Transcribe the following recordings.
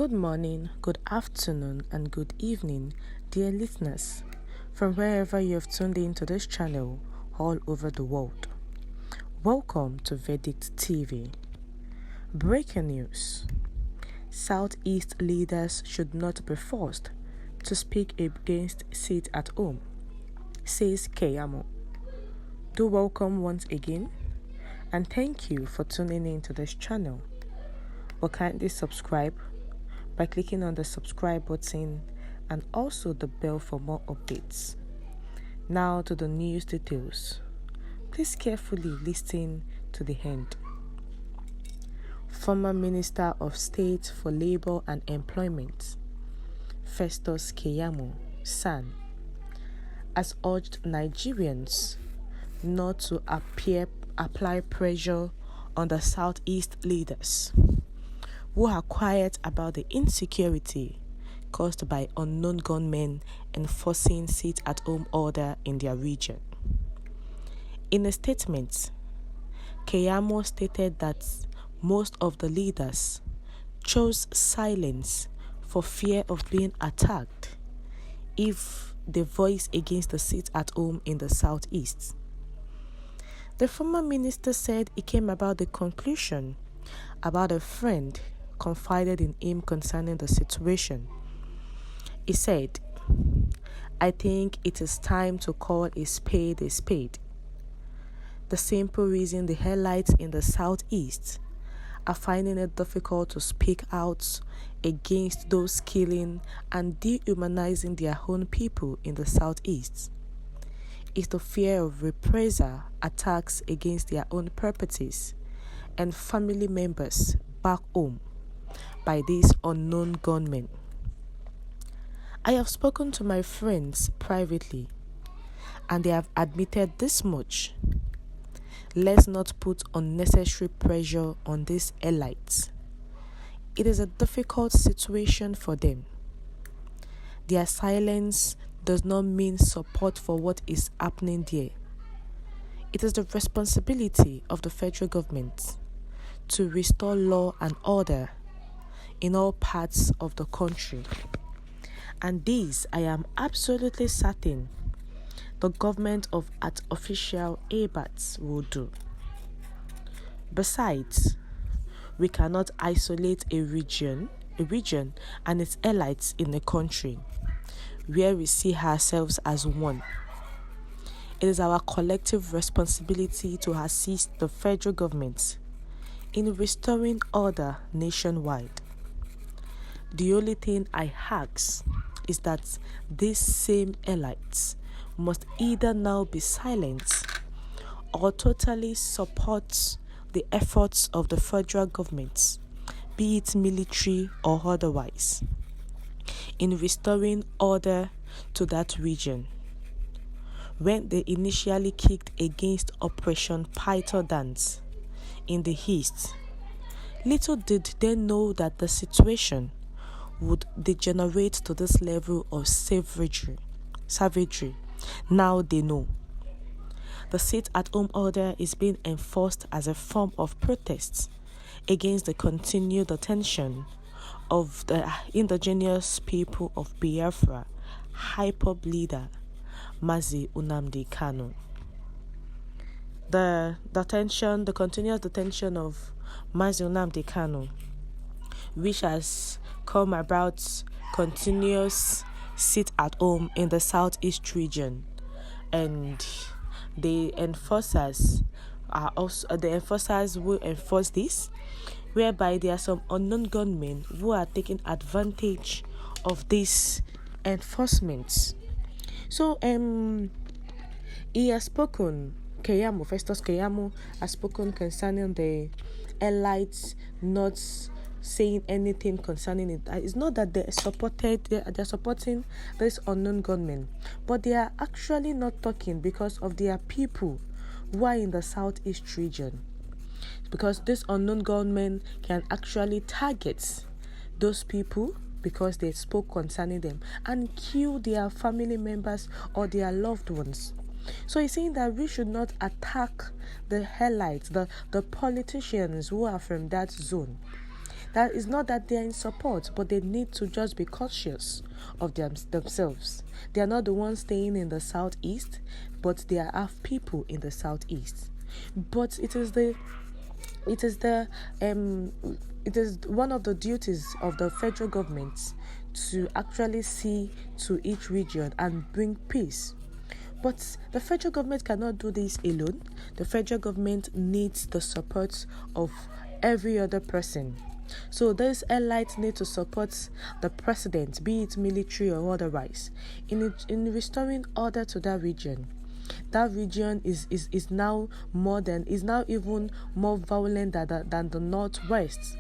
Good morning, good afternoon, and good evening, dear listeners, from wherever you have tuned in to this channel all over the world. Welcome to Verdict TV. Breaking news. Southeast leaders should not be forced to speak against sit at home, says Keyamo. Do welcome once again, and thank you for tuning in to this channel. But kindly subscribe by clicking on the subscribe button and also the bell for more updates. Now to the news details. Please carefully listen to the end. Former Minister of State for Labor and Employment, Festus Keyamo, SAN, has urged Nigerians not to apply pressure on the Southeast leaders who are quiet about the insecurity caused by unknown gunmen enforcing sit-at-home order in their region. In a statement, Keyamo stated that most of the leaders chose silence for fear of being attacked if they voice against the sit-at-home in the Southeast. The former minister said it came about the conclusion about a friend confided in him concerning the situation. He said, "I think it is time to call a spade a spade. The simple reason the elites in the Southeast are finding it difficult to speak out against those killing and dehumanizing their own people in the Southeast is the fear of reprisal attacks against their own properties and family members back home by these unknown gunmen. I have spoken to my friends privately, and they have admitted this much. Let's not put unnecessary pressure on these elites. It is a difficult situation for them. Their silence does not mean support for what is happening there. It is the responsibility of the federal government to restore law and order in all parts of the country. And this, I am absolutely certain, the government of Artificial Abats will do. Besides, we cannot isolate a region and its elites in a country where we see ourselves as one. It is our collective responsibility to assist the federal government in restoring order nationwide. The only thing I ask is that these same elites must either now be silent or totally support the efforts of the federal government, be it military or otherwise, in restoring order to that region. When they initially kicked against Operation Python Dance in the East, little did they know that the situation would degenerate to this level of savagery. Now they know. The sit-at-home order is being enforced as a form of protest against the continued detention of the indigenous people of Biafra, hip-hop leader Mazi Nnamdi Kanu. The continuous detention of Mazi Nnamdi Kanu, which has come about continuous sit-at-home in the Southeast region, and the enforcers will enforce this, whereby there are some unknown gunmen who are taking advantage of this enforcement. So he has spoken. Festus Keyamo has spoken concerning the elites not saying anything concerning it. It's not that they're supporting this unknown gunmen, but they are actually not talking because of their people who are in the Southeast region. Because this unknown gunmen can actually target those people because they spoke concerning them and kill their family members or their loved ones. So he's saying that we should not attack the elites, the politicians who are from that zone. That is not that they are in support, but they need to just be cautious of themselves. They are not the ones staying in the southeast, but they have people in the southeast. But it is one of the duties of the federal government to actually see to each region and bring peace. But the federal government cannot do this alone. The federal government needs the support of every other person. So those elites need to support the president, be it military or otherwise, in restoring order to that region. That region is now even more violent than the northwest.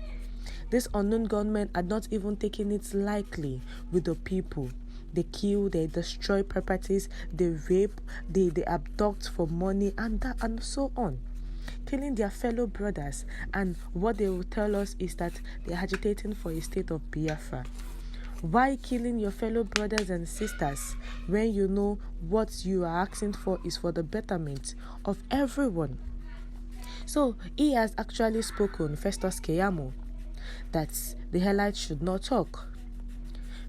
This unknown government are not even taking it lightly with the people. They kill, they destroy properties, they rape, they abduct for money, and so on, killing their fellow brothers. And what they will tell us is that they are agitating for a state of Biafra. Why killing your fellow brothers and sisters when you know what you are asking for is for the betterment of everyone? So he has actually spoken, Festus Keyamo, that the elites should not talk.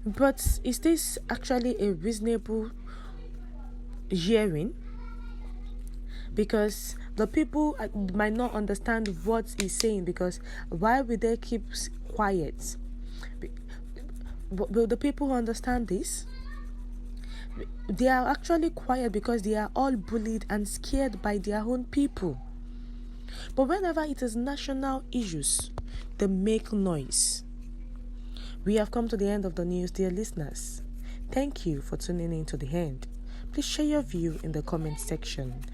But is this actually a reasonable hearing? Because the people might not understand what he's saying, because why would they keep quiet? Will the people understand this? They are actually quiet because they are all bullied and scared by their own people. But whenever it is national issues, they make noise. We have come to the end of the news, dear listeners. Thank you for tuning in to the end. Please share your view in the comment section.